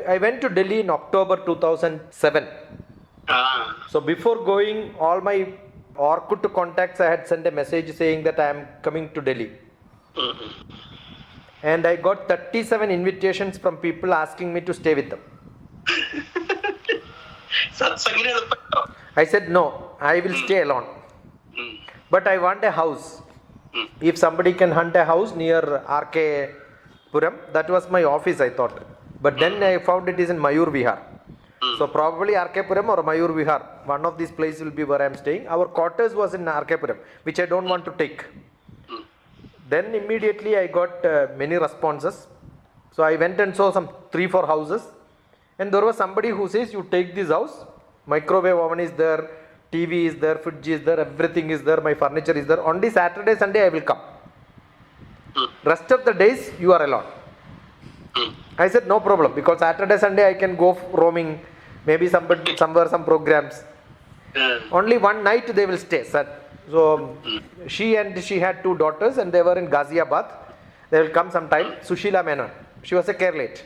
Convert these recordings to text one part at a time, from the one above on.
I went to Delhi in October 2007. So before going, all my Orkut contacts, I had sent a message saying that I am coming to Delhi. And I got 37 invitations from people asking me to stay with them. I said, no, I will stay alone. But I want a house. If somebody can hunt a house near RK Puram, that was my office, I thought. But then I found it is in Mayur Vihar. So probably RK Puram or Mayur Vihar, one of these places will be where I am staying. Our quarters was in RK Puram, which I don't want to take. Then immediately I got many responses. So I went and saw some 3-4 houses. And there was somebody who says, you take this house, microwave oven is there, TV is there, fridge is there, everything is there, my furniture is there. Only Saturday, Sunday I will come. Rest of the days you are alone. I said no problem, because Saturday, Sunday I can go roaming, maybe somewhere some programs. Only one night they will stay, sir. So she had 2 daughters and they were in Ghaziabad. They will come sometime. Sushila Menon. She was a Keralite.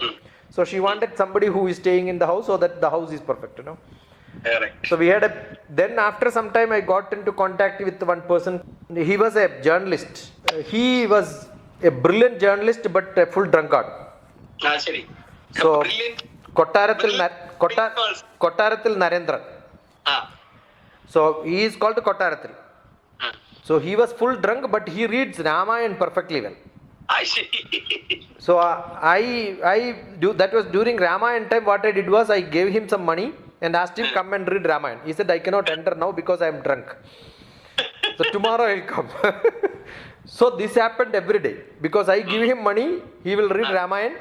So she wanted somebody who is staying in the house so that the house is perfect, you know. Correct. So we had then after some time I got into contact with one person. He was a journalist. He was a brilliant journalist but a full drunkard. So Kottarathil Narendran. So he is called Kottarathil. So he was full drunk but he reads Ramayana perfectly well. I see. So that was during Ramayana time. What I did was I gave him some money and asked him come and read Ramayana. He said I cannot enter now because I am drunk. So tomorrow I will come. So this happened every day because I give him money, he will read Ramayana.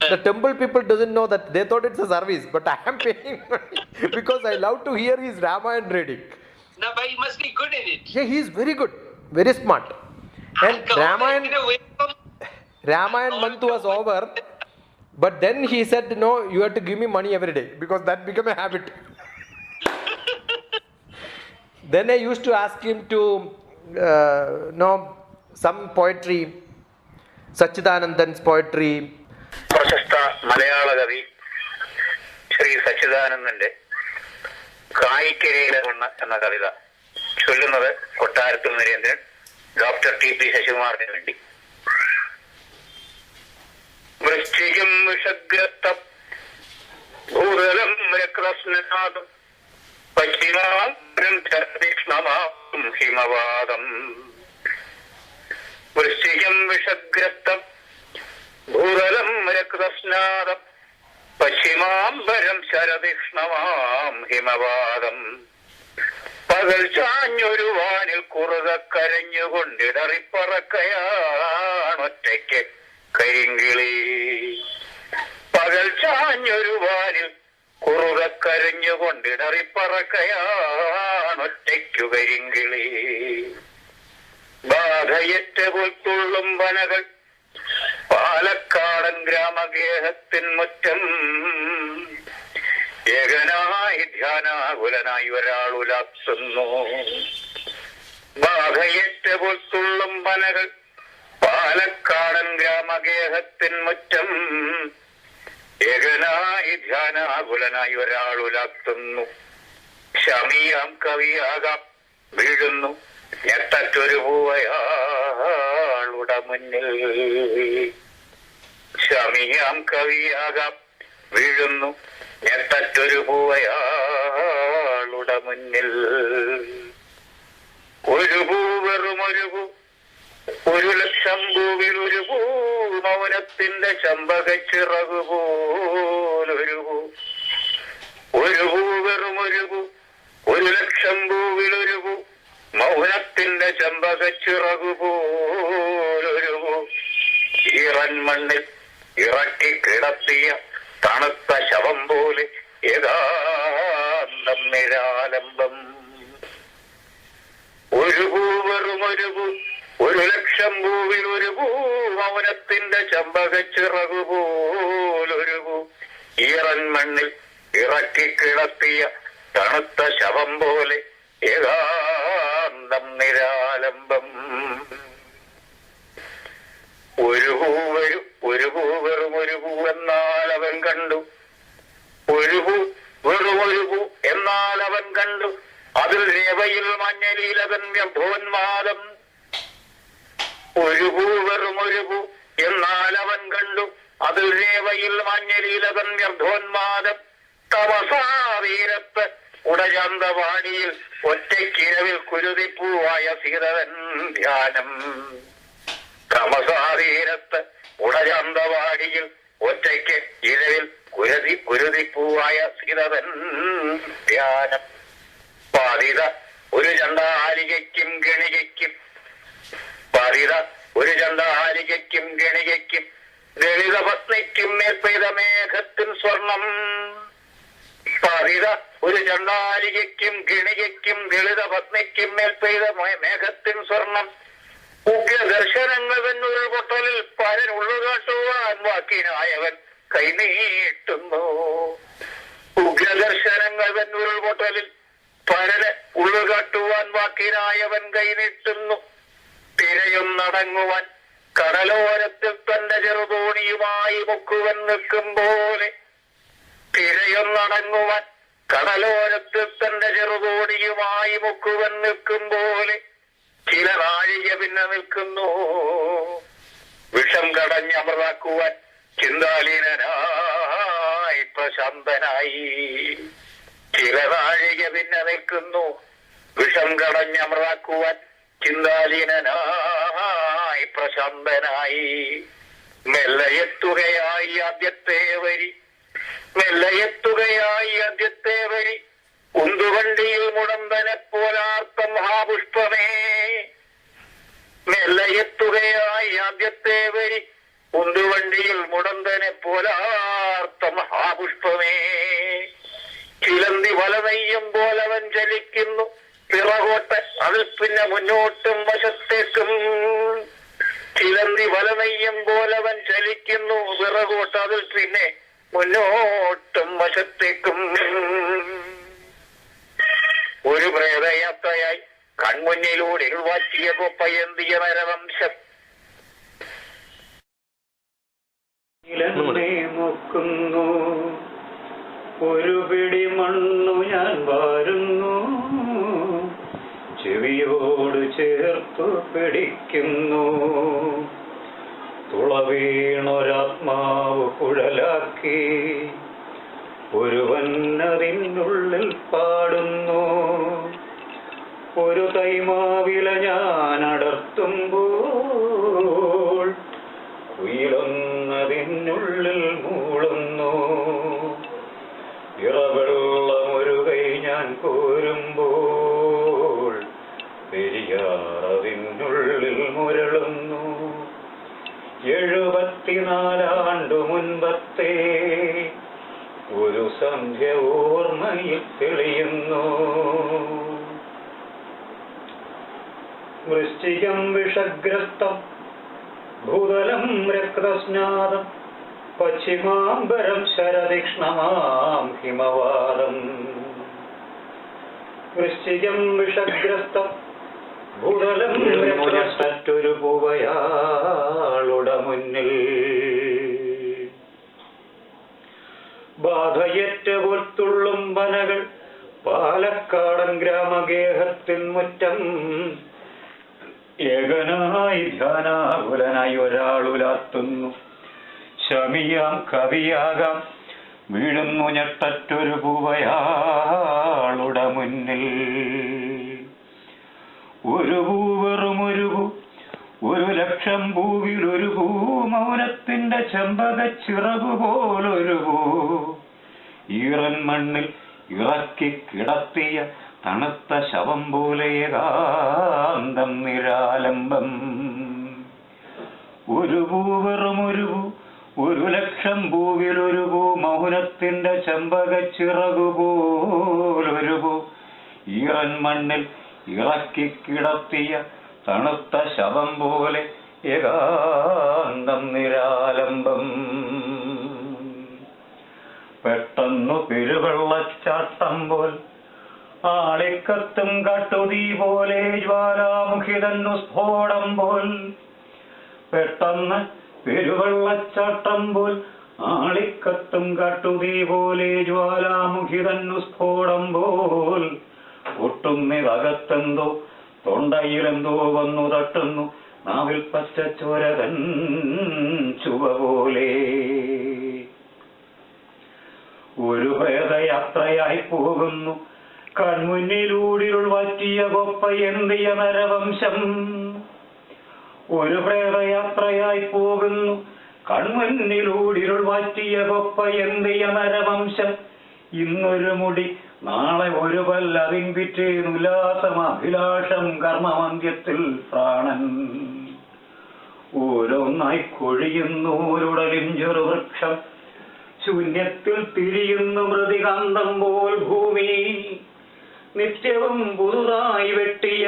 The temple people doesn't know that, they thought it's a service, but I am paying money because I love to hear his Ramayana reading. No, but he must be good in it. Yeah, he is very good, very smart. And Ramayana month was over, but then he said, no, you have to give me money every day because that became a habit. Then I used to ask him to know some poetry, Sachidanandan's poetry. പ്രശസ്ത മലയാള കവി ശ്രീ സച്ചിദാനന്ദന്റെ കായിക്കരയിലെ മണ്ണ് എന്ന കവിത ചൊല്ലുന്നത് കൊട്ടാരത്തിൽ Narendran doctor T P ശശികുമാറിന് വേണ്ടി. വൃശ്ചികം വിഷഗ്രസ്തം ഭൂതലം രക്തസ്നാദം പശ്ചിമാഗ്രം തീക്ഷ്ണമാം ഹിമവാദം. വൃശ്ചികം വിഷഗ്രസ്തം ഭൂതലം രക്തസ്നാദം പശ്ചിമാംബരം ശരതീക്ഷ്ണമാം ഹിമവാദം. പകൽ ചാഞ്ഞൊരു വാനിൽ കുറുക കരഞ്ഞുകൊണ്ടിടറിപ്പറക്കയാണൊറ്റയ്ക്ക് കരിങ്കിളി. പകൽ ചാഞ്ഞൊരു വാനിൽ കുറുക കരഞ്ഞുകൊണ്ടിടറിപ്പറക്കയാണൊറ്റയ്ക്കു കരിങ്കിളി. ബാധയറ്റ പുൽത്തുള്ളും വനകൾ പാലക്കാടൻ ഗ്രാമഗേഹത്തിൻ മുറ്റം. ഏകനായി ധ്യാനാകുലനായി ഒരാൾ ഉലാപ്സുന്നു. ബാധയേറ്റ പുൽത്തുള്ളും വനകൾ പാലക്കാടൻ ഗ്രാമഗേഹത്തിൻ മുറ്റം. ഏകനായി ധ്യാനാകുലനായി ഒരാൾ ഉലാപ്സുന്നു. ശമിയാം കവിയാകാം വീഴുന്നു ഞെട്ടറ്റൊരു പൂവയാളുടെ മുന്നിൽ. ശമിയാം കവിയാകാം വീഴുന്നു ഞെട്ടറ്റൊരു പൂവയാളുടെ മുന്നിൽ. ഒരു പൂ വെറുമൊരു പൂ, 1,00,000 പൂവിലൊരു പൂ, മൗനത്തിന്റെ ചമ്പകച്ചിറകു പോലൊരു പൂ. ഒരു പൂ വെറുമൊരു പൂ, 1,00,000 പൂവിലൊരു പൂ, മൗനത്തിന്റെ ചമ്പകച്ചിറകു പോലൊരു പൂ. ഈറൻ മണ്ണിൽ ഇറക്കി കിടത്തിയ തണുത്ത ശവം പോലെ ഏകാന്തം നിരാലംബം. ഒരു പൂ വെറുമൊരു പൂ, 1,00,000 പൂവിലൊരു പൂ, മൗനത്തിന്റെ ചമ്പകച്ചിറകു പോലൊരു പൂ. ഈറൻ മണ്ണിൽ ഇറക്കി കിടത്തിയ തണുത്ത ശവം പോലെ ഏകാന്തം നിരാലംബം. ഒരു പൂ വെറും ഒരു പൂ എന്നാൽ അവൻ കണ്ടു വെറുമൊരുപു എന്നാൽ അവൻ കണ്ടു അതിൽ രേവയിൽ മഞ്ഞലീലകൻ വ്യർത്ഥോന്മാദം. ഒരുപു വെറുമൊരുപു എന്നാൽ അവൻ കണ്ടു അതിൽ രേവയിൽ മഞ്ഞലീലകൻ വ്യർത്ഥോന്മാദം. തമസാതീരത്ത് ഉടചാന്തവാടിയിൽ ഒറ്റക്കിരവിൽ കുരുതിപ്പൂവായ സീതവൻ ധ്യാനം. തമസാതീരത്ത് ഉടചാന്തവാടിയിൽ ഒറ്റയ്ക്ക് ഇരവിൽ കുരുതിപ്പൂവായ സീതവൻ ധ്യാനം. പാതിത ഒരു ചണ്ടാലികയ്ക്കും ഗണികയ്ക്കും പാതിത ഒരു ചണ്ടാലികയ്ക്കും ഗണികയ്ക്കും ദളിത പത്നിക്കും മേൽ പെയ്ത മേഘത്തിൻ സ്വർണം. പാതിത ഒരു ചണ്ടാലികയ്ക്കും ഗണികയ്ക്കും ദളിത പത്നിക്കും മേൽ പെയ്ത മേഘത്തിൻ സ്വർണം. ഉഗ്രദർശനങ്ങൾ തന്നുരുൾ പൊട്ടലിൽ പരൻ ഉള്ളുകാട്ടുവാൻ വാക്കിനായവൻ കൈനീട്ടുന്നു. ഉഗ്രദർശനങ്ങൾ തന്നുരുൾ പൊട്ടലിൽ പരന് ഉള്ളുകാട്ടുവാൻ വാക്കിനായവൻ കൈനീട്ടുന്നു. തിരയൊന്നടങ്ങുവാൻ കടലോരത്തിൽ തന്റെ ചെറുതോണിയുമായി മുക്കുവൻ നിൽക്കും പോലെ. തിരയൊന്നടങ്ങുവാൻ കടലോരത്തിൽ തന്റെ ചെറുതോണിയുമായി മുക്കുവൻ നിൽക്കും പോലെ ചില നാഴിക പിന്നെ നിൽക്കുന്നു. വിഷം കടഞ്ഞമൃതാക്കുവാൻ ചിന്താലീനനായി പ്രശാന്തനായി. ചില നാഴിക പിന്നെ നിൽക്കുന്നു. വിഷം കടഞ്ഞമൃതാക്കുവാൻ ചിന്താലീനനായി പ്രശാന്തനായി. മെല്ലയെത്തുകയായി ആദ്യത്തെ വരി, മെല്ലയെത്തുകയായി ആദ്യത്തെ വരി. ഉന്തുവണ്ടിയിൽ മുടന്തനെ പോലാർത്ത മഹാപുഷ്പമേ. മെല്ലയെത്തുകയായി ആദ്യത്തെ വരി. ഉന്തുവണ്ടിയിൽ മുടന്തനെ പോലാർത്ത മഹാപുഷ്പമേ. ചിലന്തി വല നെയ്യും പോലവൻ ചലിക്കുന്നു. പിറകോട്ട് അതിൽ പിന്നെ മുന്നോട്ടും വശത്തേക്കും. ചിലന്തി വല നെയ്യും പോലവൻ ചലിക്കുന്നു. പിറകോട്ട് അതിൽ പിന്നെ മുന്നോട്ടും വശത്തേക്കും. ഒരു പ്രേതയാത്രയായി കൺമുന്നിലൂടെ വാറ്റിയ കൊപ്പയന്തിയ നരവംശം. നോക്കുന്നു ഒരു പിടി മണ്ണു ഞാൻ വാരുന്നു. ചെവിയോട് ചേർത്തു പിടിക്കുന്നു. തുളവീണൊരാത്മാവ് കുഴലാക്കി ഒരുവന്നതിനുള്ളിൽ പാടുന്നു. ഒരു തൈമാവില ഞാൻ അടർത്തുമ്പോൾ കുയിലൊന്നതിനുള്ളിൽ മൂളുന്നു. ഇറവെള്ളമൊരു കൈ ഞാൻ കോരുമ്പോൾ പെരിയാറതിനുള്ളിൽ മുരളുന്നു. 74 മുൻപത്തെ ഒരു സന്ധ്യ ഓർമ്മയിൽ തെളിയുന്നു. വൃശ്ചികം വിഷഗ്രസ്തം ഭൂതലം രക്തസ്നാദം പശ്ചിമാംബരം ശരതീക്ഷ്ണമാം ഹിമവാദം. വൃശ്ചികം വിഷഗ്രസ്തം ഭൂതലം രക്തൊരു പൂവയാളുടെ മുന്നിൽ. ബാധയേറ്റ പോൽത്തുള്ളും വനകൾ പാലക്കാടൻ ഗ്രാമഗേഹത്തിൻ മുറ്റം. ഏകനായി ധ്യാനാകുലനായി ഒരാളുലാത്തുന്നു. ശമിയാം കവിയാകാം വീഴുന്നു ഞെട്ടറ്റൊരു പൂവയാളുടെ മുന്നിൽ. ഒരു പൂ വെറുമൊരു പൂ, 1,00,000 പൂവിലൊരു പൂ, മൗനത്തിന്റെ ചെമ്പക ചിറകുപോലൊരു പൂ. ഈറൻ മണ്ണിൽ ഇറക്കി കിടത്തിയ തണുത്ത ശവം പോലെ ഏകാന്തം നിരാലംബം. ഒരു പൂ വെറുമൊരു പൂ, 1,00,000 പൂവിലൊരു പൂ, മൗനത്തിന്റെ ചെമ്പക ചിറകുപോലൊരു പൂ. ഈറൻ മണ്ണിൽ ഇറക്കി കിടത്തിയ തണുത്ത ശവം പോലെ ഏകാന്തം നിരാലംബം. പെട്ടെന്നു പെരുവെള്ളച്ചാട്ടം പോൽ ആളിക്കത്തും കാട്ടുതീ പോലെ ജ്വാലാമുഖിതന്നു സ്ഫോടം പോൽ. പെട്ടെന്ന് പെരുവെള്ളച്ചാട്ടം പോൽ ആളിക്കത്തും കാട്ടുതീ പോലെ ജ്വാലാമുഖിതന്നു സ്ഫോടം പോൽ ഒട്ടുന്നിതകത്തെന്തോ തൊണ്ടയിലെന്തോ വന്നു തട്ടുന്നു നാവിൽ പച്ചച്ചോരതൻ ചുവ പോലെ. ഒരു പ്രേതയാത്രയായി പോകുന്നു കൺമുന്നിലൂടിരുൾ വാറ്റിയ കൊപ്പയന്തിയ നരവംശം. ഒരു പ്രേതയാത്രയായി പോകുന്നു കൺമുന്നിലൂടിരുൾ വാറ്റിയ കൊപ്പയന്തിയ നരവംശം. ഇന്നൊരു മുടി നാളെ ഒരു പല്ലതിൻ പിറ്റേന്നുല്ലാസമഭിലാഷം കർമ്മമന്ത്യത്തിൽ പ്രാണൻ. ഓരോന്നായി കൊഴിയുന്നൂരുടലിൻ ചെറുവൃക്ഷം ശൂന്യത്തിൽ തിരിയുന്നു മൃതികാന്തം പോൽ ഭൂമി. നിത്യവും പുതുതായി വെട്ടിയ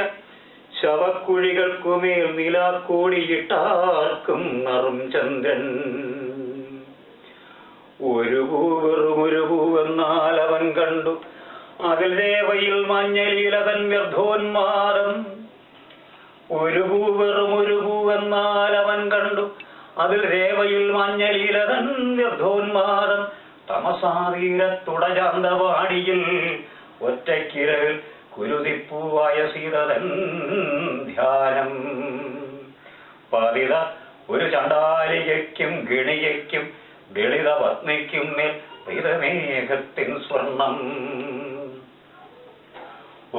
ശവക്കുഴികൾക്കുമേൽ നിലാക്കോടിയിട്ടാർക്കും നറും ചന്ദ്രൻ. ഒരു പൂവെറുമൊരു അവൻ കണ്ടു അതിൽ രേവയിൽ മഞ്ഞലീലതൻ വ്യർത്ഥോന്മാദം. ഒരു പൂവെറുമൊരു അവൻ കണ്ടു അതിൽ രേവയിൽ മഞ്ഞലീലതൻ വ്യർത്ഥോന്മാദം. തമസാതീരത്തുടചാന്തവാടിയിൽ ഒറ്റക്കിരവിൽ കുരുതിപ്പൂവായ സീതതൻ ധ്യാനം. പതിത ഒരു ചണ്ടാലികയ്ക്കും ഗിണികയ്ക്കും ദളിത പത്നിക്കും മേൽ പൈതമേഘത്തിൻ സ്വർണം.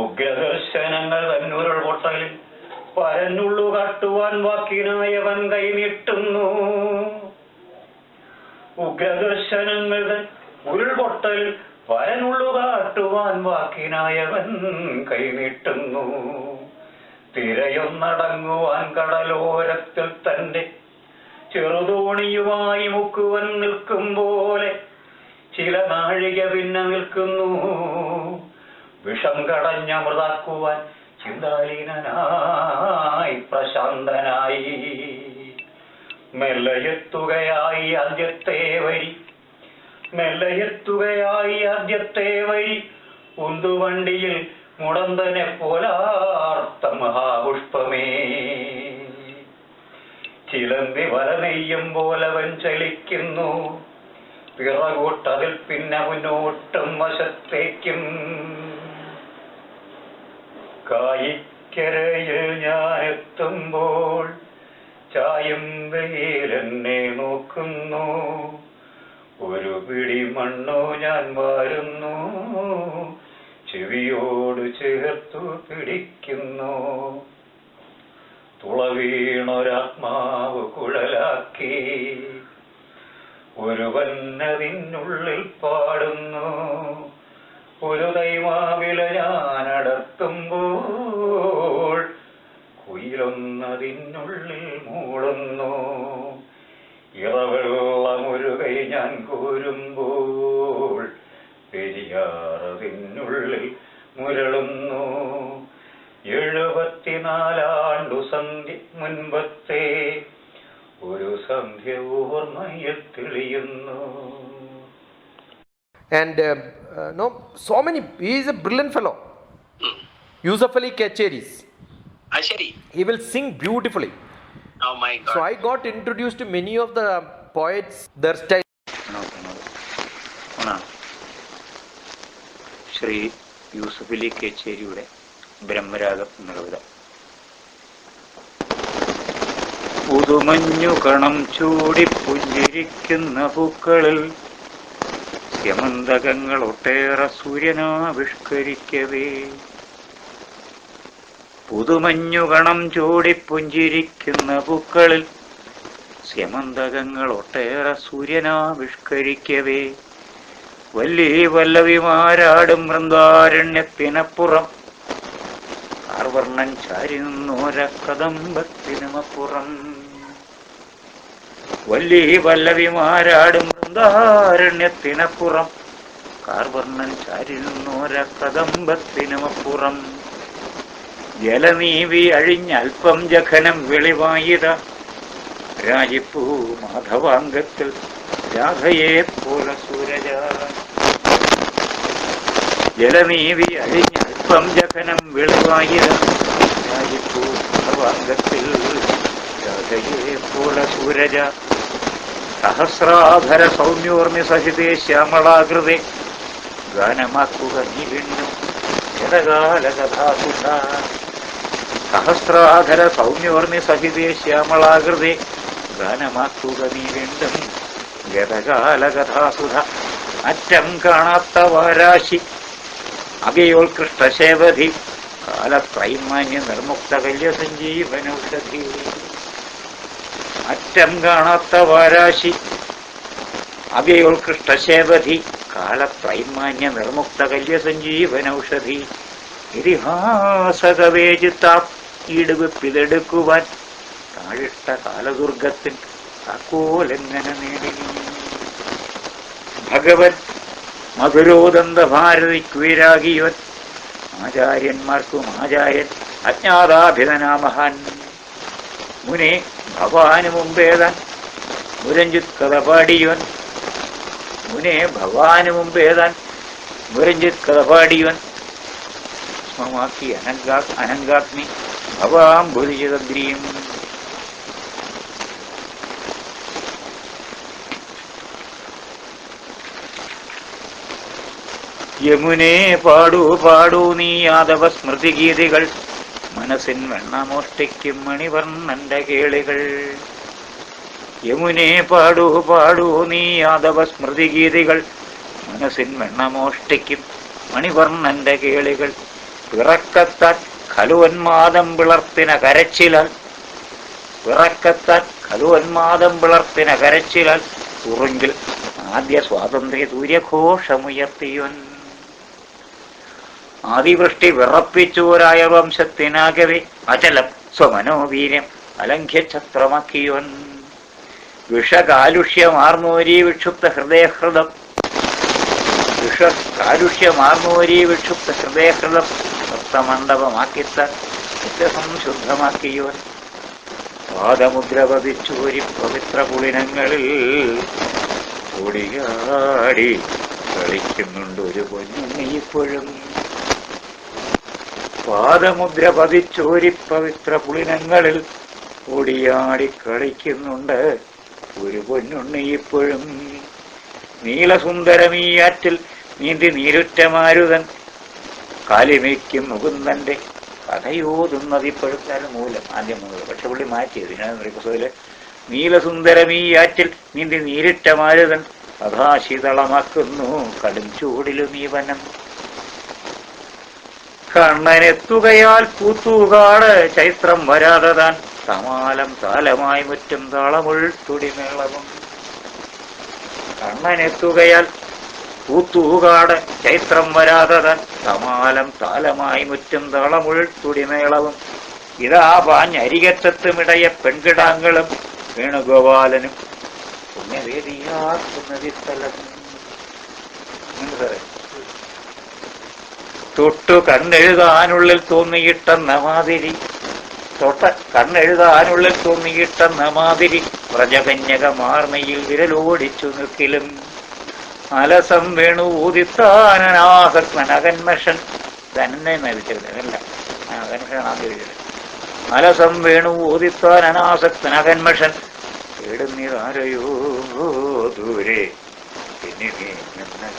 ഉഗ്രദർശനങ്ങൾ തന്നുരുൾ പൊട്ടലിൽ പരന്നുള്ളു കാട്ടുവാൻ വാക്കിനായവൻ കൈനീട്ടുന്നു. ഉഗ്രദർശനങ്ങൾ ഉരുൾപൊട്ടൽ പരനുള്ളു കാട്ടുവാൻ വാക്കിനായവൻ കൈനീട്ടുന്നു. തിരയൊന്നടങ്ങുവാൻ കടലോരത്തിൽ തന്റെ ചെറുതോണിയുമായി മുക്കുവൻ നിൽക്കും പോലെ ചില നാഴിക പിന്നെ നിൽക്കുന്നു. വിഷം കടഞ്ഞമൃതാക്കുവാൻ ചിന്താലീനനായി പ്രശാന്തനായി മെല്ലയെത്തുകയായി ആദ്യത്തെ വരി. മെല്ലയെത്തുകയായി ആദ്യത്തെ വരി ഉന്തുവണ്ടിയിൽ മുടന്തനെ പോലാർത്ത മഹാപുഷ്പമേ. ചിലന്തി വല നെയ്യും പോലവൻ ചലിക്കുന്നു. പിറകോട്ടതിൽ പിന്നെ മുന്നോട്ടും വശത്തേക്കും. കായിക്കരയിൽ ഞാനെത്തുമ്പോൾ ചായം വെയിലെന്നെ നോക്കുന്നു. ഒരു പിടി മണ്ണോ ഞാൻ വാരുന്നു, ചെവിയോട് ചേർത്തു പിടിക്കുന്നു. തുളവീണൊരാത്മാവ് കുഴലാക്കി ഒരുവന്നതിനുള്ളിൽ പാടുന്നു. ഒരു തൈമാവില ഞാനടത്തുമ്പോൾ കുയിലൊന്നതിനുള്ളിൽ മൂളുന്നു. ഇറവെള്ളമൊരു കൈ ഞാൻ കോരുമ്പോൾ പെരിയാറതിനുള്ളിൽ മുരളുന്നു. 74 സന്ധ്യ മുൻപത്തെ ഒരു സന്ധ്യ ഓർമ്മയിൽ തെളിയുന്നു. And no, so many. He is a brilliant fellow. Yusuf Ali Kecheris. Ashari. He will sing beautifully. Oh my God. So I got introduced to many of the poets. Their style. Shri Yusuf Ali കേച്ചേരിയുടെ ബ്രഹ്മരാഗം എന്നുള്ള പുതുമഞ്ഞു കണം ചൂടി പുഞ്ചിരിക്കുന്ന പൂക്കളിൽ സ്യമന്തകങ്ങൾ ഒട്ടേറെ സൂര്യനാവിഷ്കരിക്കവേ. പുതുമഞ്ഞു കണം ചൂടി പുഞ്ചിരിക്കുന്ന പൂക്കളിൽ സ്യമന്തകങ്ങൾ ഒട്ടേറെ സൂര്യനാവിഷ്കരിക്കവേ. വല്ലവിമാരാടും വൃന്ദാരണ്യത്തിനപ്പുറം ആർവർണ്ണൻ ചാരി നിന്നോര കദംബത്തിനുമപ്പുറം. വല്ലവിമാരാടും വൃന്ദാരണ്യത്തിനപ്പുറം കാർവർണ്ണൻ ചാരി നിന്നോര കദംബത്തിനുമപ്പുറം. ജലനീവി അഴിഞ്ഞൽപ്പം ജഖനം വെളിവായിത രാജിപ്പൂ മാധവാംഗത്തിൽ രാധയെ പോലെ സൂരജ. ജലനീവി അഴിഞ്ഞൽപ്പം ജഖനം വെളിവായിത രാജിപ്പൂ മാധവാംഗത്തിൽ രാധയെ പോലെ സൂരജ. സഹസ്രാധര സൗമ്യോർമ്മി സഹിതേ ശ്യാമളാകൃതേ ഗാനമാക്കുക നീ വീണ്ടും ഗതകാല കഥാസുധ. സഹസ്രാധര സൗമ്യോർമ്മി സഹിതേ ശ്യാമളാകൃതേ ഗാനമാക്കുക നീ വീണ്ടും ഗതകാല കഥാസുധ. അറ്റം കാണാത്ത വാരാശി അകയോത്കൃഷ്ടശേവധി കാലത്രൈമാന്യ നിർമുക്ത കല്യ സഞ്ജീവനൌഷധി. അറ്റം കാണാത്ത വാരാശി അകയോത്കൃഷ്ടശേവധി കാലത്രൈമാന്യ നിർമുക്ത കല്യ സഞ്ജീവനൌഷധി. ഇതിഹാസകവേചിത്താം ഈടുവെപ്പിതെടുക്കുവാൻ താഴിട്ട കാലദുർഗത്തിൽ താക്കോലെങ്ങനെ നേടി. ഭഗവൻ മധുരോദന്ത ഭാരതിക്കുവിരാകിയവൻ ആചാര്യന്മാർക്കും ആചാര്യൻ അജ്ഞാതാഭിധനാമഹാൻ. മുനെ ഭവാന് മുമ്പേതാൻ മുരഞ്ജിത് കഥ പാടിയവൻ. മുനെ ഭവാന് മുമ്പേതാൻ മുരഞ്ജിത് കഥ പാടിയവൻ. സ്മമാക്കി അനങ്കാഗ്നി ഭവാം ഭുരിചതദ്രിയും. യമുനെ പാടൂ പാടൂ നീ യാദവ സ്മൃതിഗീതികൾ മനസ്സിൻ വെണ്ണമോഷ്ടിക്കും മണിവർണ്ണന്റെ കേളികൾ. യമുനെ പാടൂ പാടൂ നീ യാദവ സ്മൃതിഗീതികൾ മനസ്സിൻ വെണ്ണമോഷ്ടിക്കും മണിവർണ്ണന്റെ കേളികൾ. പിറക്കത്താൻ ഖലുവന്മാദം പിളർത്തിന കരച്ചിലാൽ പിറക്കത്താൻ ഖലുവന്മാദം പിളർത്തിന കരച്ചിലാൽ ഉറുങ്കിൽ ആദ്യ സ്വാതന്ത്ര്യ സൂര്യഘോഷമുയർത്തിയവൻ. ആദിവൃഷ്ടി വിറപ്പിച്ചോരായ വംശത്തിനാകവെ അചലം സ്വമനോവീര്യം അലംഘ്യഛത്രമാക്കിയവൻ. വിഷകാലുഷ്യമാർന്നോരീ വിക്ഷുപ്ത ഹൃദയഹൃദം വിഷകാലുഷ്യമാർന്നോരീ വിക്ഷുപ്ത ഹൃദയഹൃദം ഭക്തമണ്ഡപമാക്കിത്ത നിത്യസംശുദ്ധമാക്കിയവൻ. പാദമുദ്ര പതിച്ചോരി പവിത്ര പുളിനങ്ങളിൽ ഓടിയാടി കളിക്കുന്നുണ്ട് ഒരു പൊന്നുണ്ണി ഇപ്പോഴും. പാദമുദ്ര പതിച്ചോരി പവിത്ര പുളിനങ്ങളിൽ ഓടിയാടി കളിക്കുന്നുണ്ട് ഒരു പൊന്നുണ്ണി ഇപ്പോഴും. നീലസുന്ദരമീയാറ്റിൽ നീന്തി നീരുറ്റ മാരുതൻ കാലിമയ്ക്കും മുകുന്ദന്റെ കഥയോതുന്നതിപ്പോഴത്തെ മൂലം ആദ്യം മുതൽ. പക്ഷെ പുള്ളി മാറ്റിയത് ഇതിനെ നീലസുന്ദരമീയാറ്റിൽ നീന്തി നീരിട്ട മാരുതൻ കഥാശീതളമാക്കുന്നു കടും ചൂടിലും ഈ വനം. കണ്ണനെത്തുകയാൽ പൂത്തൂകാട് ചൈത്രം വരാതെ താൻ തമാലം താലമായി മുറ്റും താളമുൾ തുടിമേളവും. കണ്ണനെത്തുകയാൽ പൂത്തൂകാട് ചൈത്രം വരാതെ താൻ തമാലം താലമായി മുറ്റും താളമുൾ തുടിമേളവും. ഇതാ പാഞ്ഞരികത്തെത്തുമിടയ പെൺകിടാങ്ങളും വേണുഗോപാലനും പുണ്യവേദിയാക്കുന്നതി സ്ഥലം. തൊട്ടു കണ്ണെഴുതാനുള്ളിൽ തോന്നിയിട്ടെന്ന മാതിരി കണ്ണെഴുതാനുള്ളിൽ തോന്നിയിട്ടെന്ന മാതിരി വ്രജകന്യകമാർമയിൽ വിരലോടിച്ചു നിൽക്കിലും. അലസം വേണു ഊതിത്താനാസക്തനകന്മഷൻ തന്നെ നയിച്ചതല്ല അലസം വേണു ഊതിത്താനാസക്തനകന്മഷൻ തേടുന്നിതാരയോ ദൂരെ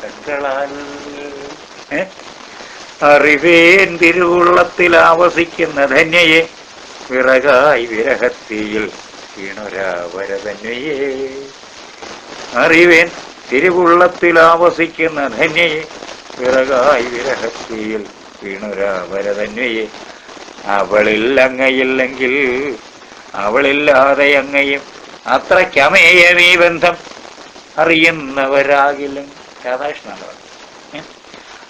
കൺകളാൽ. അറിവേൻ തിരുവുള്ളത്തിൽ ആവസിക്കുന്ന ധന്യയെ വിറകായി വിരഹത്തിയിൽ വീണൊരാവരധന്യയെ. അറിവേൻ തിരുവുള്ളത്തിൽ ആവസിക്കുന്ന ധന്യയെ വിറകായി വിരഹത്തിയിൽ വീണൊരാവരധന്യയെ. അവളിൽ അങ്ങയില്ലെങ്കിൽ അവളില്ലാതെ അങ്ങയും അത്രയ്ക്കമേയമീ ബന്ധം അറിയുന്നവരാകിലും. രാധാകൃഷ്ണനാണ്.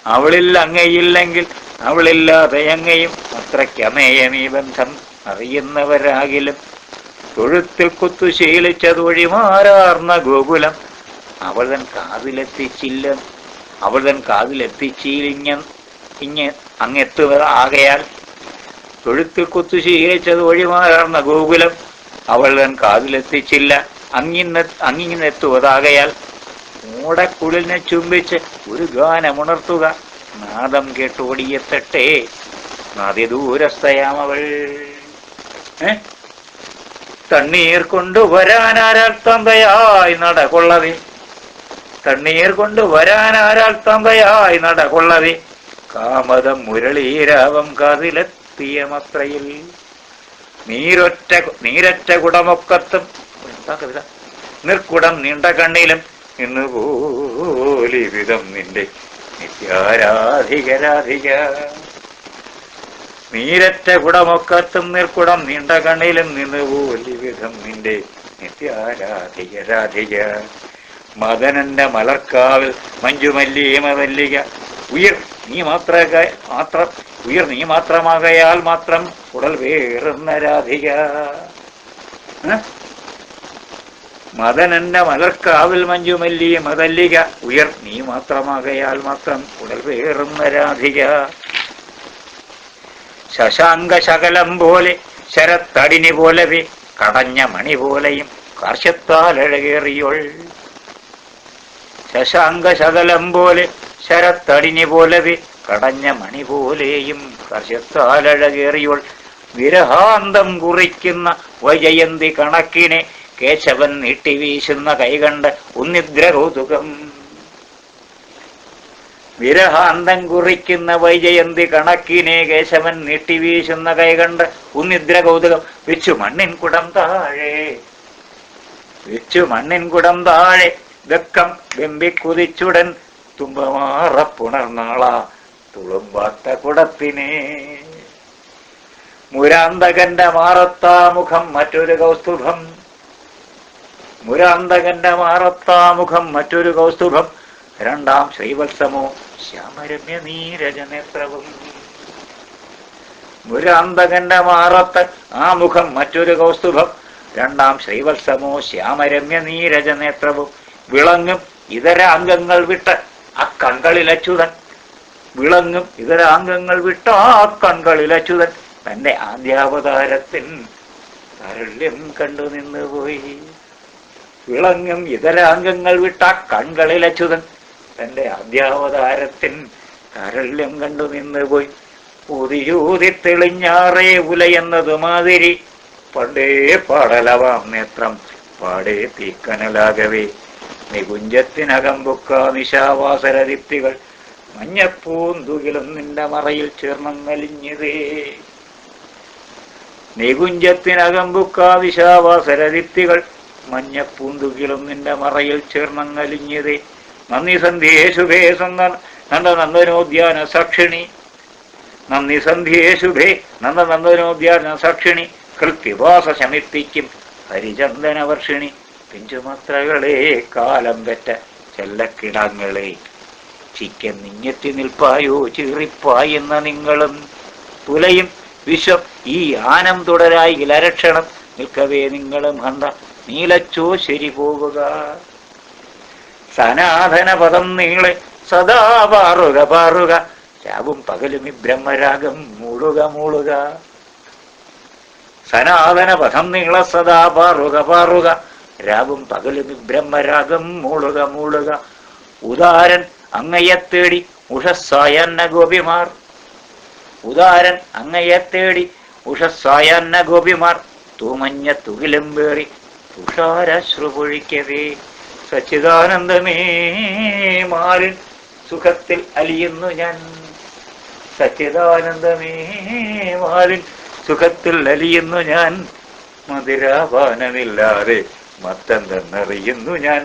അവളിൽ അങ്ങയില്ലെങ്കിൽ അവളില്ലാതെ അങ്ങയും അത്രയ്ക്കമേയമീ ബന്ധം അറിയുന്നവരാകിലും. തൊഴുത്തിൽ കുത്തുശീലിച്ചതൊഴിമാറാർന്ന ഗോകുലം അവൾ തൻ കാതിലെത്തിച്ചില്ല അങ്ങെത്തുവതാകയാൽ. തൊഴുത്തിൽ കുത്തുശീലിച്ചത് ഒഴിമാറാർന്ന ഗോകുലം അവൾ തൻ കാതിലെത്തിച്ചില്ല അങ്ങിങ്ങെത്തുവതാകയാൽ. മൂടക്കുഴലിനെ ചുംബിച്ച് ഒരു ഗാനമുണർത്തുക നാദം കേട്ടോടിയെത്തട്ടെ നാദിദൂരസ്ഥയാമവൾ. തണ്ണീർ കൊണ്ടുവരാനാരാൽ തന്തയായി നടകൊള്ളവേ, തണ്ണീർ കൊണ്ടുവരാനാരാൽ തന്തയായി നടകൊള്ളവേ, കാമതം മുരളീരാവം കാതിലെത്തിയ മത്രയിൽ നീരൊറ്റ കുടമൊക്കത്തും കവിത നിർക്കുടം നീണ്ട കണ്ണിലും ഇന്നുപോലി വിധം നിന്റെ നിത്യാരാധികരാധിക. നീരറ്റ കുടമൊക്കത്തും നിർക്കുടം നീണ്ട കണ്ണിലും നിന്നുപോലി വിധം നിന്റെ നിത്യാരാധികരാധിക. മദനന്റെ മലർക്കാവിൽ മഞ്ജുമല്ലിയ മല്ലിക, ഉയർ നീ മാത്രമാകയാൽ മാത്രം ഉടൽ വേറുന്ന രാധിക. മദനന്റെ മലർക്കാവിൽ മഞ്ജുമല്ലിയ മതല്ലിക, ഉയർ നീ മാത്രമാകയാൽ മാത്രം ഉടൽ വേറുന്ന രാധിക. ശശാങ്ക ശകലം പോലെ ശരത്തടിനി പോലവേ, കടഞ്ഞ മണി പോലെയും കാർശ്യത്താലഴകേറിയോൾ. ശശാങ്ക ശകലം പോലെ ശരത്തടിനി പോലവേ, കടഞ്ഞ മണി പോലെയും കർശ്യത്താലഴകേറിയോൾ. വിരഹാന്തം കുറിക്കുന്ന വൈജയന്തി കണക്കിനെ കേശവൻ നീട്ടിവീശുന്ന കൈകണ്ട് ഉന്നിദ്ര കൗതുകം. വിരഹാന്തം കുറിക്കുന്ന വൈജയന്തി കണക്കിനെ കേശവൻ നീട്ടിവീശുന്ന കൈകണ്ട് ഉന്നിദ്ര കൗതുകം. വെച്ചു മണ്ണിൻ കുടം താഴെ വെക്കം വെമ്പിക്കുതിച്ചുടൻ തുമ്പമാറപ്പുണർന്നാള തുളുമ്പാത്ത കുടത്തിനെ. മുരാന്തകന്റെ മാറത്താമുഖം മറ്റൊരു കൗസ്തുഭം, മുരാന്തകന്റെ മാറത്താമുഖം മറ്റൊരു കൗസ്തുഭം. രണ്ടാം ശ്രീവത്സമോ ശ്യാമരമ്യ നീരജനേത്രവും. മുരാന്തകന്റെ മാറത്ത് ആ മുഖം മറ്റൊരു കൗസ്തുഭം. രണ്ടാം ശ്രീവത്സമോ ശ്യാമരമ്യ നീരജനേത്രവും. വിളങ്ങും ഇതര അംഗങ്ങൾ വിട്ട് അക്കൺകളിലച്യുതൻ, വിളങ്ങും ഇതര അംഗങ്ങൾ വിട്ട് ആ കൺകളിലച്യുതൻ തന്റെ ആദ്യാവതാരത്തിൻ താരല്യം കണ്ടു നിന്നുപോയി. വിളങ്ങും ഇതര അംഗങ്ങൾ വിട്ട കൺകളിലച്യുതൻ തന്റെ ആദ്യാവതാരത്തിൻ താരല്യം കണ്ടു നിന്നുപോയി. ഊതിയൂതി തെളിഞ്ഞാറേ ഉലയെന്നതു മാതിരി പണ്ടേ പാടലവാം നേത്രം പാടേ തീക്കനലാകവേ. നികുഞ്ചത്തിനകം ബുക്ക നിശാവാസരദീപ്തികൾ മഞ്ഞപ്പൂന്തുകിലും നിന്റെ മറയിൽ ചേർന്നലിഞ്ഞതേ. നികുഞ്ചത്തിനകം ബുക്ക നിശാവാസരദീപ്തികൾ മഞ്ഞപ്പൂന്തുകിലും നിന്റെ മറയിൽ ചേർന്നലിഞ്ഞതേ. നന്ദി സന്ധ്യേശുഭേ നന്ദനന്ദനോദ്യാന സാക്ഷിണി, നന്ദി സന്ധ്യേശുഭേ നന്ദനന്ദനോദ്യാന സാക്ഷിണി. കൃത്യവാസ ശമിപ്പിക്കും ഹരിചന്ദന വർഷിണി. പിഞ്ചുമത്രകളെ കാലം പെറ്റ ചെല്ലക്കിടാങ്ങളെ, ചിക്കൻ നിഞ്ഞെത്തി നിൽപ്പായോ ചീറിപ്പായെന്ന നിങ്ങളും. പുലയും വിശ്വം ഈ ആനം തുടരായി ഇലരക്ഷണം നിൽക്കവേ നിങ്ങളും ഹന്ത നീലച്ചോ ശരി പോവുക. സനാതന പദം നീളെ സദാ പാറുക, രാവും പകലും ഈ ബ്രഹ്മരാഗം മൂളുക. സനാതന പദം നീള സദാ പാറുക, രാവും പകലും ഈ ബ്രഹ്മരാഗം മൂളുക. ഉദാരൻ അങ്ങയെ തേടി ഉഷസ്സായന്ന ഗോപിമാർ, ഉദാരൻ അങ്ങയെ തേടി ഉഷസ്സായന്ന ഗോപിമാർ. തൂമഞ്ഞ തുകിലും വേറി തുഷാരാശ്രു പൊഴിക്കവേ. സച്ചിദാനന്ദമേ മാറിൻ സുഖത്തിൽ അലിയുന്നു ഞാൻ, സച്ചിദാനന്ദമേ മാറിൻ സുഖത്തിൽ അലിയുന്നു ഞാൻ. മധുരാപാനമില്ലാതെ മത്തെന്തെന്നറിയുന്നു ഞാൻ.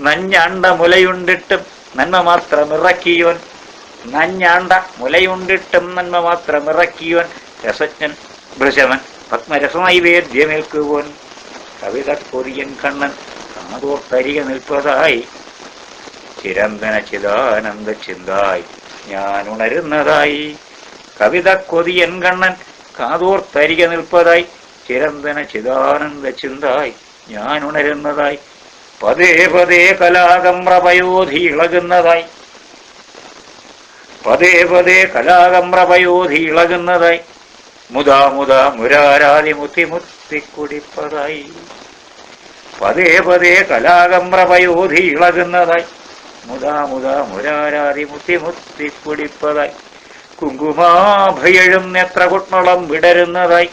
നഞ്ഞാണ്ട മുലയുണ്ടിട്ടും നന്മ മാത്രമിറക്കിയോൻ, നഞ്ഞാണ്ട മുലയുണ്ടിട്ടും നന്മ മാത്രമിറക്കിയോൻ. രസജ്ഞൻ ഭൃശവൻ പത്മരസനൈവേദ്യമേൽക്കുവോൻ. കവിത കൊറിയൻ കണ്ണൻ കാതോർത്തരിക നിൽപ്പതായി. ചിരന്തന ചിദാനന്ദ ചിന്തായി ഞാൻ ഉണരുന്നതായി. കവിത കൊതിയൻ കണ്ണൻ കാതോർത്തരിക നിൽപ്പതായി. ചിരന്തന ചിദാനന്ദ ചിന്തായി ഞാൻ ഉണരുന്നതായി. പതേ പതേ കലാകമ്രപയോധി ഇളകുന്നതായി, പതേ പതേ കലാകമ്രപയോധി ഇളകുന്നതായി. മുതാ മുരാരാതി മുത്തിക്കുടിപ്പതായി. പതേ പതേ കലാകമ്രപയോധി ഇളകുന്നതായി. മുതാ മുരാരാതി മുത്തിക്കുടിപ്പതായി. കുങ്കുമാഭയഴും നേത്രകുട്മളം വിടരുന്നതായി.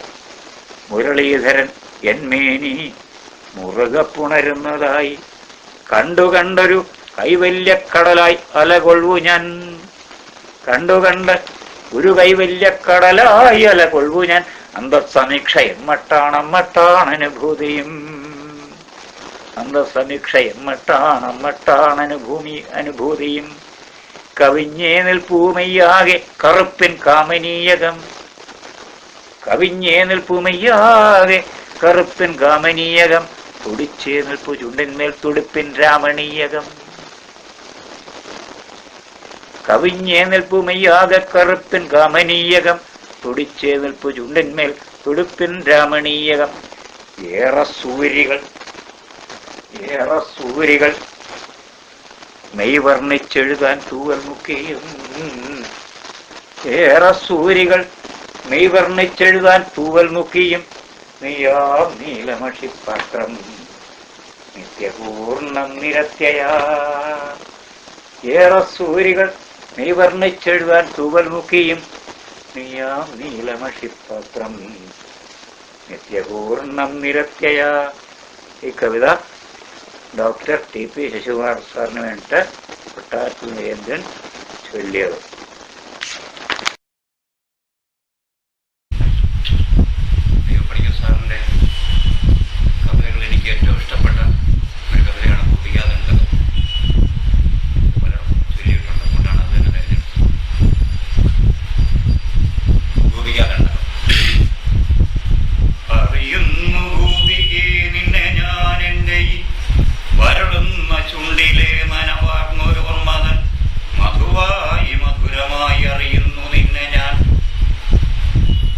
മുരളീധരൻ എന്മേനി മുറുകപ്പുണരുന്നതായി കണ്ടൊരു കൈവല്യക്കടലായി അലകൊള്ളു ഞാൻ. കണ്ട ഒരു കൈവല്യക്കടലായി അലകൊള്ളു ഞാൻ. അന്തസമീക്ഷ എമ്മട്ടാണമ്മട്ടാണനുഭൂതിയും. അന്തസമീക്ഷ എമ്മട്ടാണമ്മട്ടാണനുഭൂതിയും. കവിഞ്ഞേ നിൽപ്പൂമയ്യാകെ കറുപ്പിൻ കാമനീയകം. കവിഞ്ഞേ നിൽപ്പൂമയ്യാകെ കറുപ്പിൻ കാമനീയകം. തുടിച്ചേ നിൽപ്പു ചുണ്ടിന്മേൽ തുടുപ്പിൻ രാമണീയകം. കവിഞ്ഞേ നിൽപ്പുമയ്യാകെ കറുപ്പിൻ കാമനീയകം. തുടിച്ചേ നിൽപ്പു ചുണ്ടിന്മേൽ തുടുപ്പിൻ രാമണീയകം. ഏറെ സൂരികൾ മെയ് വർണ്ണിച്ചെഴുതാൻ തൂവൽ മുക്കിയും. ഏറെ സൂരികൾ മെയ് വർണ്ണിച്ചെഴുതാൻ തൂവൽ മുക്കിയും. നീയാം നീലമഷിപാത്രം നിത്യപൂർണം നിരത്യയാ. ഏറെ സൂരികൾ മെയ് വർണ്ണിച്ചെഴുതാൻ തൂവൽ മുക്കിയും. നീയാം നീലമഷിപാത്രം നിത്യപൂർണം നിരത്യയാ. ഈ കവിത ഡോക്ടർ ടി പി ശശികുമാർ സാറിന് വേണ്ടിയിട്ട് കൊട്ടാരത്തിൽ നരേന്ദ്രൻ ചൊല്ലിയത്. സാറിൻ്റെ കവിതകൾ എനിക്ക് ഏറ്റവും ഇഷ്ടപ്പെട്ട ഒരു കവിതയാണ് ഭൂപികാതണ്ടകം. പലരും ചൊല്ലിയിട്ടുണ്ട്, അതുകൊണ്ടാണ് അത് തന്നെ തിരഞ്ഞെടുത്തത്. ഭൂപികാതണ്ടകം. അറിയുന്നു ഭൂപികേ നിന്നെ ഞാൻ എൻ്റെ ഈ വരളുന്ന ചുണ്ടിലെ നനവാർന്നൊരു ഓർമ്മതൻ മധുവായി മധുരമായി അറിയുന്നു നിന്നെ ഞാൻ.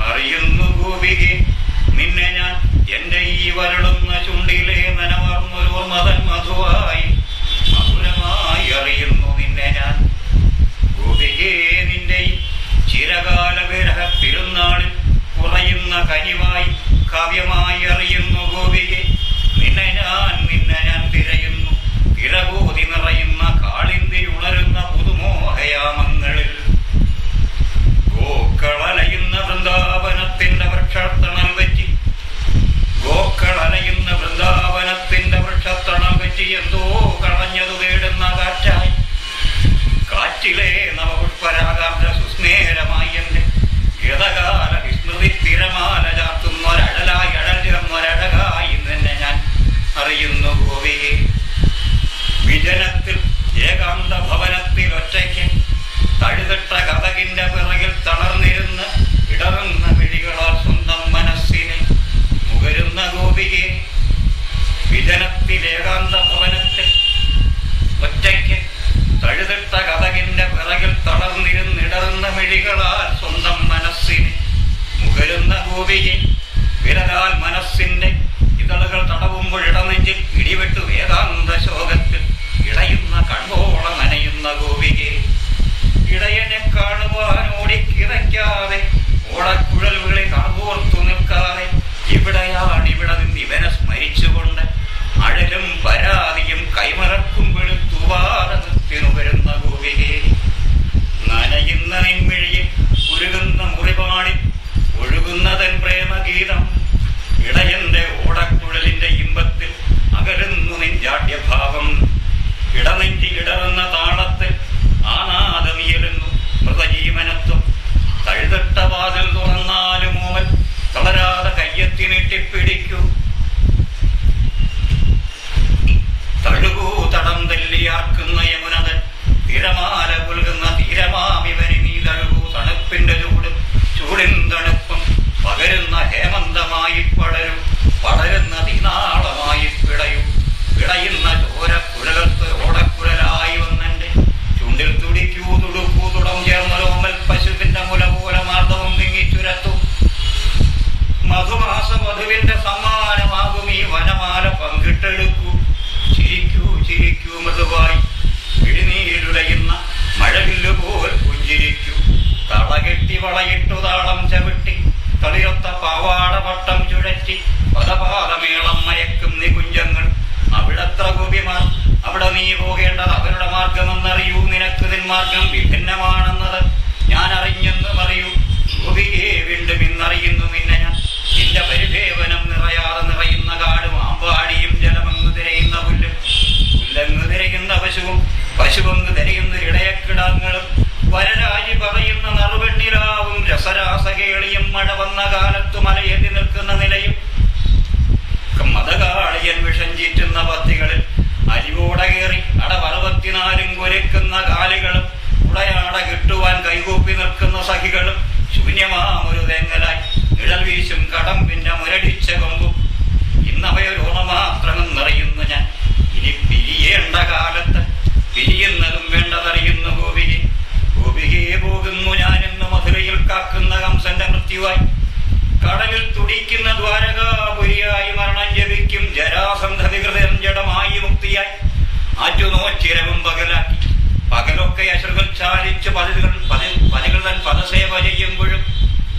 അറിയുന്നു ഭൂപികേ നിന്നെ ഞാൻ എൻ്റെ ഈ വരളുന്ന ചുണ്ടിലെ നനവാർന്നൊരു ഓർമ്മതൻ മധുവായി മധുരമായി അറിയുന്നു നിന്നെ ഞാൻ. ഭൂപികേ നിന്റെ ഈ ചിരകാല വിരഹ തിരുനാളിൽ കുറയുന്ന കനിവായി കാവ്യമായി അറിയുന്നു ഭൂപികേ നിന്നെ ഞാൻ തിരയുന്നു. തിരകൂതി നിറയുന്ന കാളിന്തി ഉണരുന്ന പുതുമോഹയാമങ്ങളിൽ ഗോക്കളലയുന്ന വൃന്ദാവനത്തിന്റെ വൃക്ഷത്തണൽ വെച്ച് എന്തോ കളഞ്ഞതു തേടുന്ന കാറ്റായി കാറ്റിലെ നവപുഷ്പരാഗാബ്ദ സുസ്നേരമായി എൻ്റെ ഗതകാല വിസ്മൃതി തിരമാല ചാർത്തുന്നൊരഴലായി അഴൽന്നൊരഴകായി തന്നെ ഞാൻ അറിയുന്നു ഗോപിയെ. വിജനത്തിൽ ഏകാന്ത ഭവനത്തിൽ ഒറ്റയ്ക്ക് തഴുതട്ട കഥകിന്റെ പിറകിൽ തളർന്നിരുന്ന് ഇടറുന്ന വിഴികളാൽ സ്വന്തം മനസ്സിനെ മുകരുന്ന ഗോപികെ. വിജനത്തിൽ ഏകാന്ത ഭവനത്തിൽ ഒറ്റയ്ക്ക് തഴുതിട്ട കഥകിന്റെ പിറകിൽ തളർന്നിരുന്നിടറുന്ന മിഴികളാൽ സ്വന്തം മനസ്സിനെ മുകരുന്ന ഗോപികെ. വിരലാൽ മനസ്സിന്റെ ഇതളുകൾ തടവുമ്പോൾ ഇടനെഞ്ചിൽ ഇടിവെട്ടു വേദാന്ത ശോകത്തിൽ ഇടയുന്ന കൺപോളം നനയുന്ന ഗോപികെ. ഇടയനെ കാണുവാൻ ഓടിക്കിതയ്ക്കാതെ ഓടക്കുഴലുകളെ കാതോർത്തു നിൽക്കാതെ ഇവിടെ നിന്ന് ഇവനെ സ്മരിച്ചുകൊണ്ട് അഴലും പരാതിയും കൈമറക്കും വെളുത്തുവാദത്തിനു വരുന്ന ഗോപികെ. നനയുന്ന നിൻമിഴിയിൽ ഉരുകുന്ന മുറിപാടിൽ ഒഴുകുന്നതൻ പ്രേമഗീതം. ഇടയന്റെ ഓടക്കുഴലിന്റെ ഇമ്പത്തിൽ അകലുന്നു നിൻജാഡ്യഭാവം. ഇടനെഞ്ചി ഇടറുന്ന താളത്തിൽ ആനാദമിയലുന്നു മൃതജീവനത്വം. തഴുതട്ട വാതിൽ തുറന്നാലും ഓവൻ തളരാതെ കയ്യെത്തിനിട്ടിപ്പിടിക്കൂ. തഴുകൂ തടം തല്ലിയാർക്കുന്ന യമുനതൻ തിരമാല പുൽകുന്ന തീരമാമിവനി നീ തഴുകൂ. തണുപ്പിന്റെ ചൂടിൻ തണുപ്പും പകരുന്ന ഹേമന്തമായി പടരുന്ന തീനാളമായി പിടയുന്ന ചോരക്കുഴകൾക്ക് ഓടക്കുഴലായി വന്നെന്റെ ചുണ്ടിൽ തുടിക്കൂ. തുടുക്കൂ തുടം ചേർന്നലോമൽ പശുവിന്റെ മുല പോലെ മാർദ്ദവം വിങ്ങിച്ചുരത്തു. മധുമാസ മധുവിന്റെ സമ്മാനമാകും ഈ വനമാല പങ്കിട്ടെടുക്കൂ. ചിരിക്കൂ മൃദുവായി വിഴിനീരുലയുന്ന മഴവില്ലുപോൽ പുഞ്ചിരിക്കൂ. തളകെട്ടി വളയിട്ടു താളം ചവിട്ടി തളിരൊത്ത പാവാട വട്ടം ചുഴറ്റി പദപാദമേളം മയക്കും നികുഞ്ചങ്ങൾ. അവിടത്ര ഗോപിമാർ അവിടെ നീ പോകേണ്ടത് അവരുടെ മാർഗമെന്നറിയൂ. നിനക്ക് നിൻ മാർഗം വിഭിന്നമാണെന്നത് ഞാൻ അറിഞ്ഞെന്നും അറിയൂ. ഗോപികയെ വീണ്ടും ഇന്നറിയുന്നു നിന്നെ ഞാൻ. നിന്റെ പരിദേവനം നിറയാതെ നിറയുന്ന കാടും ആമ്പാടിയും ജലമങ്ങ് തിരയുന്ന പുല്ലും പുല്ലങ്ങ് തിരയുന്ന പശുവങ്ങ് തിരയുന്ന ഇടയക്കിടാങ്ങളും വരരാജി പറയുന്ന നറുവെണ്ണിലാവും രസരാസകേളിയും മഴ വന്ന കാലത്തു മലയെത്തി നിൽക്കുന്ന നിലയും മതകാളിയൻ വിഷം ചീറ്റുന്ന പത്തികളിൽ അരിവോട കയറി അടവറുപത്തിനാലും കുരയ്ക്കുന്ന കാലുകളും ഉടയാട കിട്ടുവാൻ കൈകൂപ്പി നിൽക്കുന്ന സഖികളും ശൂന്യമാമൊരു തെങ്ങലായി നിഴൽ വീശും കടമ്പിന്റെ മുരടിച്ച കൊമ്പും ഇന്നവയൊരോണ മാത്രമെന്നറിയുന്നു ഞാൻ. ഇനി പിരിയേണ്ട കാലത്ത് പിരിയുന്നതും വേണ്ടതറിയുന്നു ഗോപികെ. ഗോപികയെ പോകുന്നു ഞാനിന്ന് മധുരയിൽ കാക്കുന്ന കംസന്റെ മൃത്യുവായി. കടലിൽ തുടിക്കുന്ന ദ്വാരകാപുരിയായി മരണം ജപിക്കും ജരാസന്ധവികൃതം ജഡമായി മുക്തിയായി. ആറ്റുനോച്ചിരവും പകലാക്കി പകലൊക്കെ അശ്രുകൾ ചാലിച്ച് പതികൾ തൻ പദസേവ ചെയ്യുമ്പോഴും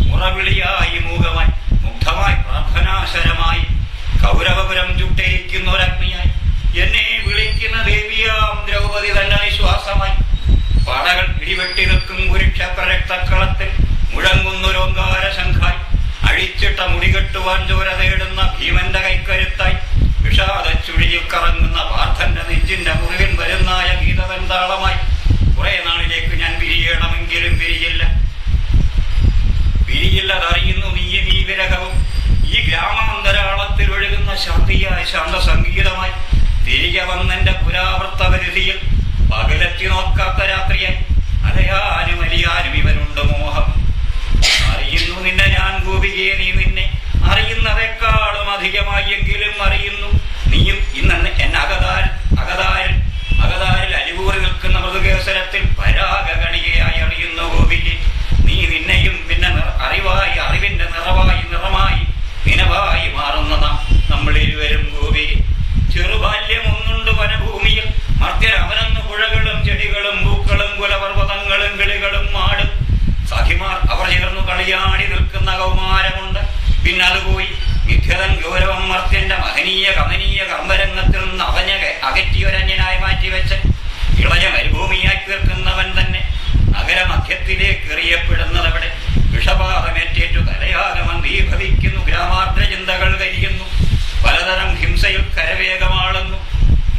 മുറവിളിയായി മൂകമായി മുഗ്ധമായി പ്രാർത്ഥനാശരമായി കൗരവപുരം ചുട്ടേക്കുന്നൊരഗ്നിയായി എന്നെ വിളിക്കുന്ന ദേവിയാം ദ്രൗപദി തന്നെ നിശ്വാസമായി. പടകൾ പിടിവെട്ടി നിൽക്കും കുരുക്ഷപ്രരക്തക്കളത്തിൽ മുഴങ്ങുന്നൊരോങ്കാര ശംഖായി. അഴിച്ചിട്ട മുടികെട്ടുവാൻ ചോര തേടുന്ന ഭീമന്റെ കൈക്കരുത്തായി. വിഷാദ ചുഴിയിൽ കറങ്ങുന്ന പാർത്ഥന്റെ നെഞ്ചിന്റെ മുറിവിൻ വരുന്നായ ഗീതവൻ താളമായി. കുറെ നാളിലേക്ക് ഞാൻ പിരിയണമെങ്കിലും പിരിയില്ലതറിയുന്നു നീ വിരഹവും. ഈ ഗ്രാമാന്തരാളത്തിൽ ഒഴുകുന്ന ശാന്തിയായ ശാന്ത സംഗീതമായി. തിരികെ വന്നെന്റെ പുരാവൃത്ത പരിധിയിൽ പകലെത്തി നോക്കാത്ത രാത്രിയായി. അലയാനും അലിയാനും ഇവനുണ്ട് മോഹം. അറിയുന്നു നിന്നെ ഞാൻ ഗോപികയെ, നീ നിന്നെ അറിയുന്നതെക്കാളും അധികമായി എങ്കിലും അറിയുന്നു. നീയും ഇന്ന് എന്നെ അകതാരിൽ അരികൂറി നിൽക്കുന്ന മൃദുകേസരത്തിൽ പരാഗണികയായി അറിയുന്നു ഗോപികെ. നീ നിന്നെയും പിന്നെ അറിവിന്റെ നിറമായി നിനവായി മാറുന്ന നമ്മളിരുവരും ഗോപികെ. ചെറുബാല്യം ഒന്നുണ്ട് വനഭൂമിയിൽ മർത്യരവനന്ന് പുഴകളും ചെടികളും പൂക്കളും കുലപർവ്വതങ്ങളും കിളികളും മാടും സഖിമാർ അവർ ചേർന്നു കളിയാടി നിൽക്കുന്ന കൗമാരമുണ്ട്. പിന്നത് പോയി മിഥ്യതൻ ഗൗരവം മർത്യന്റെ മഹനീയ കമനീയ കർമ്മരംഗത്തിൽ നിന്ന് അകറ്റിയൊരന്യനായി മാറ്റിവെച്ച് ഇളയ മരുഭൂമിയായി തീർക്കുന്നവൻ തന്നെ നഗരമധ്യത്തിലേക്ക് എറിയപ്പെടുന്നതവിടെ. വിഷപാതമേറ്റേറ്റു തലയാകമൻ ദീഭവിക്കുന്നു. ഗ്രാമാർദ്ര ചിന്തകൾ കരിയുന്നു. പലതരം ഹിംസയിൽ കരവേഗമാളുന്നു.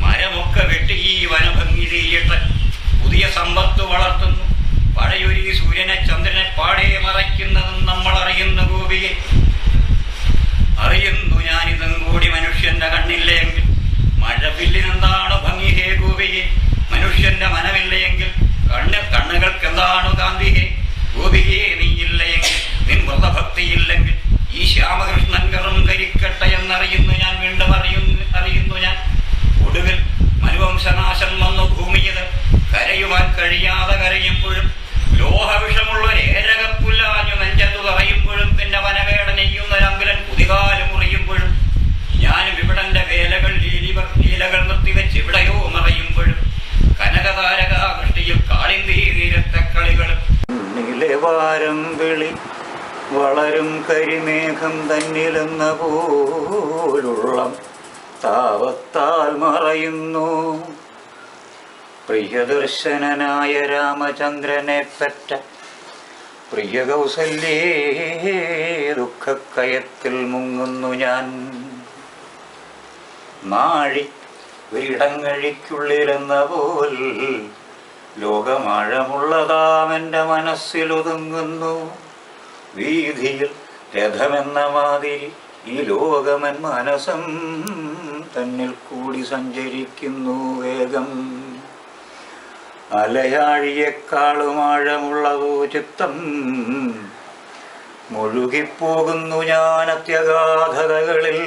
മരമൊക്കെ വെട്ടി ഈ വനഭംഗി തീയിട്ട് പുതിയ സമ്പത്ത് വളർത്തുന്നു. പഴയൊരു സൂര്യനെ ചന്ദ്രനെ പാടെ മറയ്ക്കുന്നതും നമ്മൾ അറിയുന്നു ഗോപിയെ. അറിയുന്നു ഞാനിതും കൂടി മനുഷ്യന്റെ കണ്ണില്ലെങ്കിൽ മഴവില്ലിനെന്താണ് ഭംഗി ഹേ ഗോപിയെ. മനുഷ്യന്റെ മനമില്ലയെങ്കിൽ കണ്ണുകൾക്ക് എന്താണ് കാന്തി ഹേ ഗോപിയെ. നീയില്ലയെങ്കിൽ നിൻ വ്രതഭക്തിയില്ലെങ്കിൽ ഈ ശ്യാമകൃഷ്ണൻ വെറും കരിക്കട്ട എന്നറിയുന്നു ഞാൻ. വീണ്ടും അറിയുന്നു ഞാൻ. ഒടുവിൽ മനുവംശനാശം വന്നു ഭൂമിയത് കരയുവാൻ കഴിയാതെ കരയുമ്പോഴും ലോഹവിഷമുള്ളൊരേരകപ്പുല്ലാഞ്ഞു നെഞ്ചത്തു തറയുമ്പോഴും പിന്നെ വനവേടനെയ്യുന്നൊരമ്പുലൻ കുതികാല് മുറിയുമ്പോഴും ഞാനും ഇവിടന്റെ ലീലകൾ നിർത്തിവെച്ച് ഇവിടെയോ മറയുമ്പോഴും കനകതാരക ദൃഷ്ടിയിൽ കാളിന്തി തീരത്തെ കളികളും നിലവാരം വിളി വളരും കരിമേഘം തന്നിലെന്ന പോലുള്ള താവത്താൽ മറയുന്നു. പ്രിയദർശനനായ രാമചന്ദ്രനെ പെറ്റ പ്രിയ കൗസല്യേ ദുഃഖക്കയത്തിൽ മുങ്ങുന്നു ഞാൻ. നാഴി ഒരിടങ്ങഴിക്കുള്ളിലെന്ന പോൽ ലോകമാഴമുള്ളതാമെൻ്റെ മനസ്സിലൊതുങ്ങുന്നു. വീതിയിൽ രഥമെന്ന മാതിരി ഈ ലോകമൻ മനസ്സം തന്നിൽ കൂടി സഞ്ചരിക്കുന്നു വേഗം. അലയാഴിയെക്കാളും ആഴമുള്ളതോ ചിത്തം മുഴുകിപ്പോകുന്നു ഞാൻ അത്യഗാധതകളിൽ.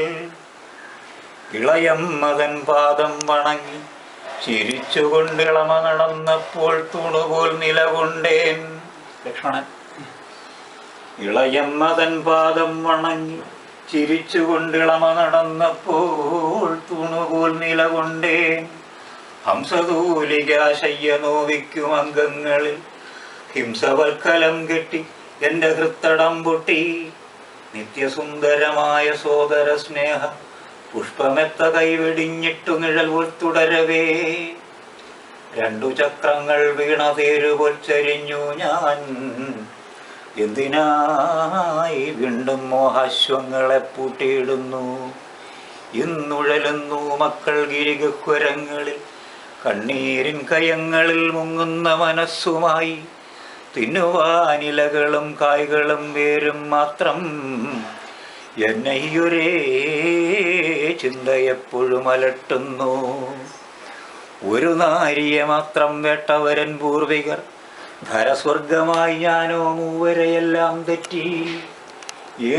ഇളയമ്മതൻ പാദം വണങ്ങി ചിരിച്ചുകൊണ്ടിളമ നടന്നപ്പോൾ തുണുപോൽ നിലകൊണ്ടേൻ. ലക്ഷ്മണൻ. ഇളയമ്മതൻ പാദം വണങ്ങി ചിരിച്ചുകൊണ്ടിളമ നടന്നപ്പോൾ തുണുപോൽ നിലകൊണ്ടേൻ. ഹംസതൂലികാശയ്യ നോവിക്കും അംഗങ്ങളിൽ ഹിംസവൽക്കലം കെട്ടി എൻ്റെ ഹൃത്തടം പൊട്ടി. നിത്യസുന്ദരമായ സോദര സ്നേഹ പുഷ്പമെത്ത കൈവെടിഞ്ഞിട്ടു നിഴൽ തുടരവേ. രണ്ടു ചക്രങ്ങൾ വീണ തേരുപോൽ ചരിഞ്ഞു ഞാൻ. എന്തിനായി വീണ്ടും മോഹാശ്വങ്ങളെ പൂട്ടിയിടുന്നു? ഇന്നുഴലുന്നു മക്കൾ ഗിരികുരങ്ങളിൽ, കണ്ണീരിൻ കയങ്ങളിൽ മുങ്ങുന്ന മനസ്സുമായി. തിന്നുവാനിലകളും കായ്കളും വേരും മാത്രം, എന്നയ്യൊരേ ചിന്ത എപ്പോഴും അലട്ടുന്നു. ഒരു നാരിയെ മാത്രം വേട്ടവരൻ പൂർവികർ, ധരസ്വർഗമായി ഞാനോ മൂവരെയെല്ലാം തെറ്റി.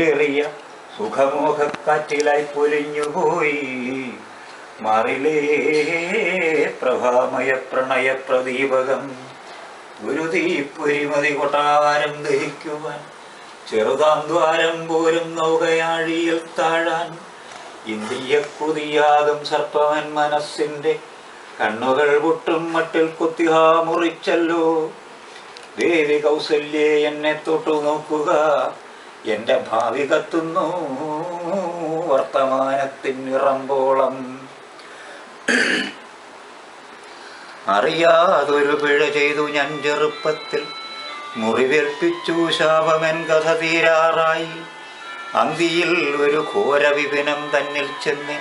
ഏറിയ സുഖമോഹക്കാറ്റിലായി പൊലിഞ്ഞുപോയി, മാറിലേ പ്രഭാമയ പ്രണയ പ്രദീപകം. ഒരു തീപ്പൊരിമതി കൊട്ടാരം ദഹിക്കുവാൻ, ചെറുതാം ദ്വാരം പോലും നൗകയാഴിയിൽ താഴാൻ. ഇന്ത്യ കുതിയാകും സർപ്പവൻ മനസ്സിൻ്റെ കണ്ണുകൾ പൊട്ടും മട്ടിൽ കുത്തിഹാ മുറിച്ചല്ലോ. ദേവി കൗസല്യേ എന്നെ തൊട്ടു നോക്കുക, എൻ്റെ ഭാവി കത്തുന്നു വർത്തമാനത്തിൻ നിറമ്പോളം. അറിയാതൊരു പിഴ ചെയ്തു ഞാൻ ചെറുപ്പത്തിൽ, മുറിവേൽപ്പിച്ചു ശാപമൻ കഥ തീരാറായി. അന്തിയിൽ ഒരു ഘോര വിപിനം തന്നിൽ ചെന്ന്,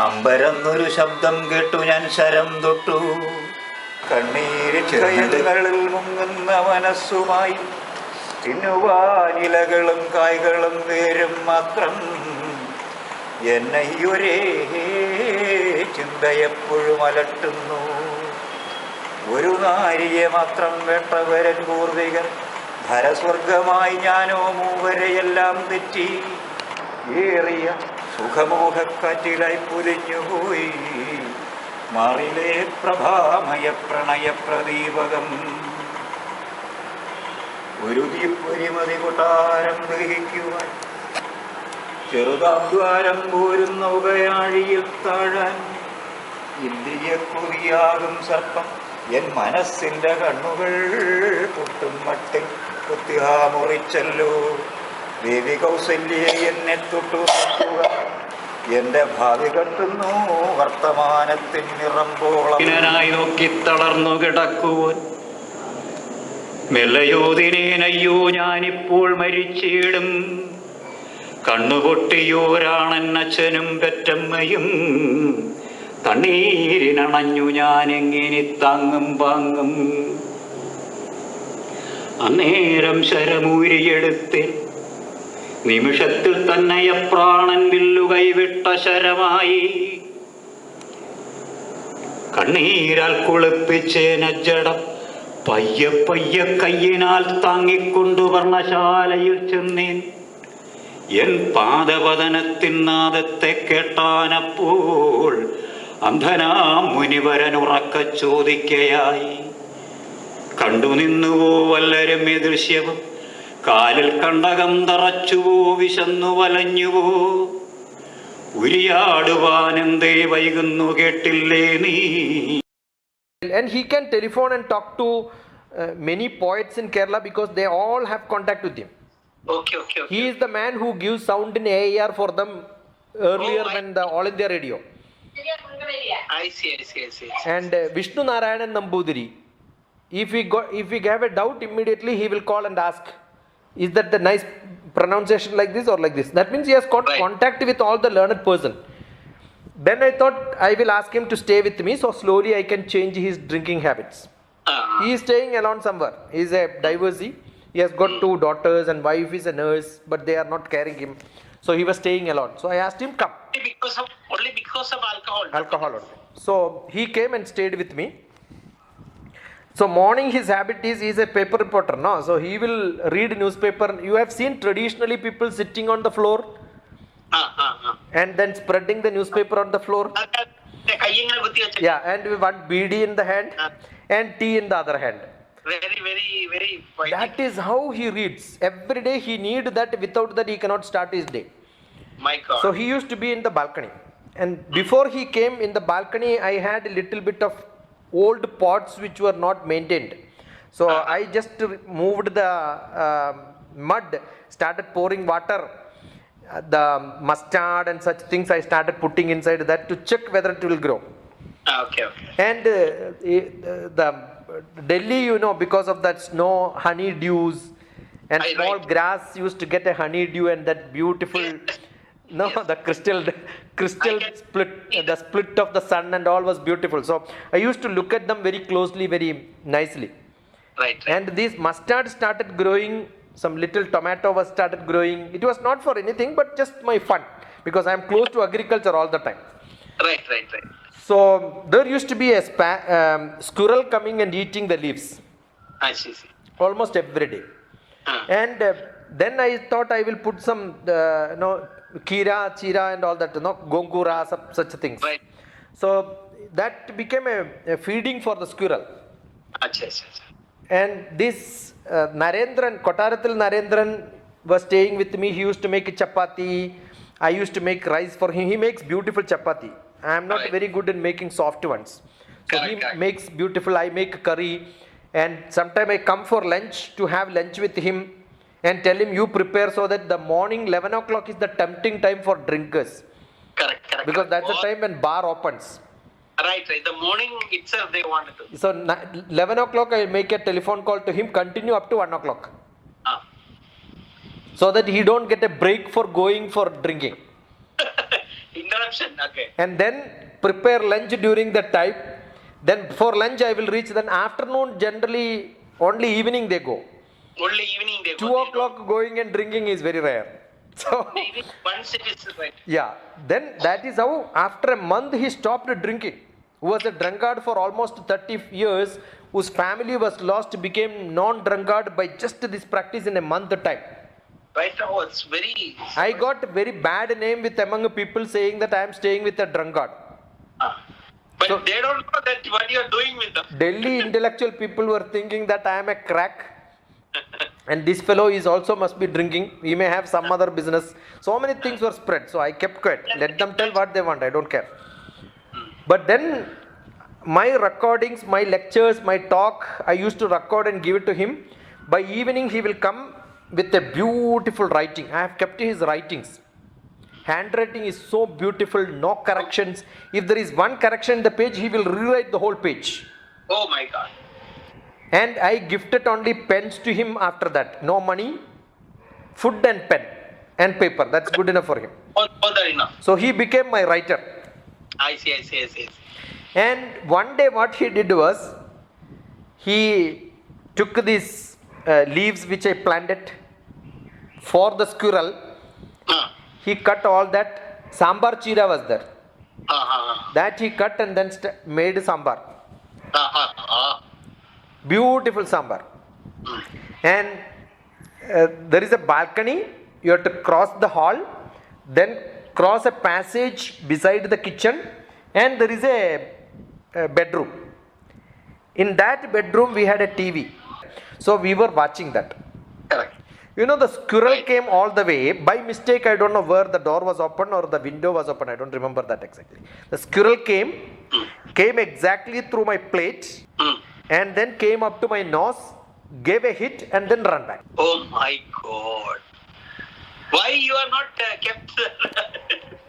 അമ്പരന്നൊരു ശബ്ദം കേട്ടു ഞാൻ ശരം തൊട്ടു. കണ്ണീരിൽ മുങ്ങുന്ന മനസ്സുമായി, തിന്നുവാനിലകളും കായ്കളും വേരും മാത്രം, എന്നയ്യൊരേ ചിന്ത എപ്പോഴും അലട്ടുന്നു. ഒരു നാരിയെ മാത്രം വേട്ടവരൻ പൂർവികർ, ധരസ്വർഗമായി ഞാനോ മൂവരെയെല്ലാം തെറ്റി. ഏറിയ സുഖമോഹക്കാറ്റിലായി പൊലിഞ്ഞുപോയി, മാറിലേ പ്രഭാമയ പ്രണയ പ്രദീപകം. ഒരു തീപ്പൊരിമതി കൊട്ടാരം ദഹിക്കുവാൻ, ചെറുതാം ദ്വാരം പോരും നൗകയാഴിയിൽ താഴാൻ. ഇന്ദ്രിയ കൊതിയാകും സർപ്പം എൻ മനസ്സിൻ്റെ കണ്ണുകൾ പൊട്ടും മട്ടിൽ കുത്തിഹാ മുറിച്ചല്ലോ. ദേവി കൗസല്യേ എന്നെ തൊട്ടു നോക്കുക, എൻ്റെ ഭാവി കത്തുന്നു വർത്തമാനത്തിൻ നിറമ്പോളം. നോക്കി തളർന്നു കിടക്കുവാൻ മെല്ലയോതിനേനയ്യോ ഞാനിപ്പോൾ മരിച്ചിടും. കണ്ണുപൊട്ടിയോരാണെന്നച്ഛനും പെറ്റമ്മയും, കണ്ണീരിനണഞ്ഞു ഞാനെങ്ങനെ താങ്ങും പാങ്ങും. അന്നേരം ശരമൂരിയെടുത്ത് നിമിഷത്തിൽ തന്നെ പ്രാണൻ വില്ലു കൈവിട്ട ശരമായി. കണ്ണീരാൽ കുളിപ്പിച്ചേനജ്ജടം പയ്യെ പയ്യെ കയ്യിനാൽ താങ്ങിക്കൊണ്ടു വർണ്ണശാലയിൽ ചെന്നേൻ. എൻ പാദപതനത്തിൻ നാദത്തെ കേട്ടാനപ്പോൾ അന്ധനാം മുനിവരനുറക്ക ചോദിക്കയായി. കണ്ടു നിന്നുവോ വല്ലരും ഈ ദൃശ്യവും, കാലിൽ കണ്ടകം തറച്ചുവോ വിശന്നു വലഞ്ഞുവോ. ഉരിയാടുവാനെന്തേ വൈകുന്നു കേട്ടില്ലേ നീ. And he can telephone and talk to many poets in Kerala because they all have contact with him. Okay. He is the man who gives sound in AIR for them earlier than the All India Radio. I see. And Vishnu Narayanan Nambudiri, if we have a doubt, immediately he will call and ask, is that the nice pronunciation like this or like this? That means he has got contact with all the learned person. Then I thought I will ask him to stay with me, so slowly I can change his drinking habits. He is staying alone somewhere. He is a divorcee. He has got 2 daughters and wife is a nurse, but they are not carrying him. So he was staying alone. So I asked him, come. Only because of alcohol. Alcohol only. So he came and stayed with me. So morning his habit is, he is a paper reporter, no? So he will read newspaper. You have seen traditionally people sitting on the floor and then spreading the newspaper on the floor. Yeah, and one BD in the hand and tea in the other hand. Very That is how he reads. Every day he need that. Without that he cannot start his day. My God. So he used to be in the balcony. And before he came in the balcony, I had a little bit of old pots which were not maintained. So I just moved the mud, started pouring water, the mustard and such things I started putting inside that to check whether it will grow. Okay. And the Delhi, because of that snow, honey dews, And I- small right. grass used to get a honeydew and that beautiful, no, Yes. the crystal I can split, see the split of the sun and all was beautiful. So I used to look at them very closely, very nicely. Right. And these mustard started growing, some little tomato was started growing. It was not for anything, but just my fun, because I am close to agriculture all the time. Right. So there used to be a squirrel coming and eating the leaves I see. almost every day. And then I thought I will put some, kira, chira and all that, gongura, such things. Right. So that became a feeding for the squirrel. Acha. And this Narendran, Kotarathil Narendran was staying with me. He used to make chapati. I used to make rice for him. He makes beautiful chapati. I am not Right. very good in making soft ones. So he Correct. makes beautiful. I make curry. And sometime I come for lunch to have lunch with him and tell him, you prepare, so that the morning 11 o'clock is the tempting time for drinkers. Correct. Because that's the time when bar opens. Right. The morning itself they wanted to. So 11 o'clock I will make a telephone call to him, continue up to 1 o'clock. So that he don't get a break for going for drinking. Interruption. Okay. And then prepare lunch during that time. Then for lunch I will reach. Then afternoon generally only evening they go. Only evening they 2 go. o'clock going and drinking is very rare. So Even once it is right. yeah, then that is how after a month he stopped drinking. Who was a drunkard for almost 30 years, whose family was lost, became non-drunkard by just this practice in a month time. Right now it's very. I got a very bad name with among people saying that I am staying with a drunkard. But So- they don't know that what you are doing with them. Delhi intellectual people were thinking that I am a crack and this fellow is also must be drinking. He may have some other business. So many things were spread. So I kept quiet. Let them tell what they want. I don't care. But then my recordings, my lectures, my talk, I used to record and give it to him. By evening he will come with a beautiful writing. I have kept his writings. Handwriting is so beautiful, no corrections. If there is one correction in the page, he will rewrite the whole page. Oh my God. And I gifted only pens to him after that. No money, food and pen and paper. That's good enough for him. All that enough. So he became my writer. I see. And one day what he did was, he took these leaves which I planted for the squirrel. He cut all that. Sambar chira was there. That he cut and then made sambar. Beautiful sambar. And there is a balcony. You have to cross the hall, then cross a passage beside the kitchen, and there is a bedroom. In that bedroom we had a TV. So we were watching that. Correct. You know, the squirrel came all the way. By mistake, I don't know where the door was open or the window was open. I don't remember that exactly. The squirrel came exactly through my plate, and then came up to my nose, gave a hit, and then ran back. Oh my God. Why you are not kept?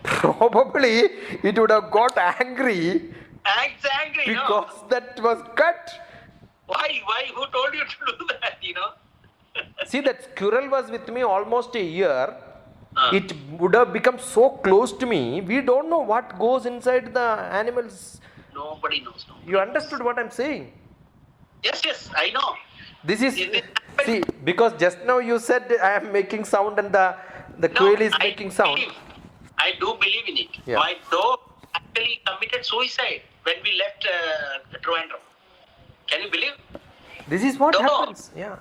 Probably it would have got angry Angry, no? because that was cut. Why? Who told you to do that? See, that squirrel was with me almost a year. It would have become so close to me. We don't know what goes inside the animals. Nobody knows. No. You understood what I'm saying? Yes, I know. This is, Is it- see, because just now you said I am making sound and the quail is making sound. I do believe in it. Yeah. My dog actually committed suicide when we left Trivandrum. Can you believe? This is what No. happens. Yeah.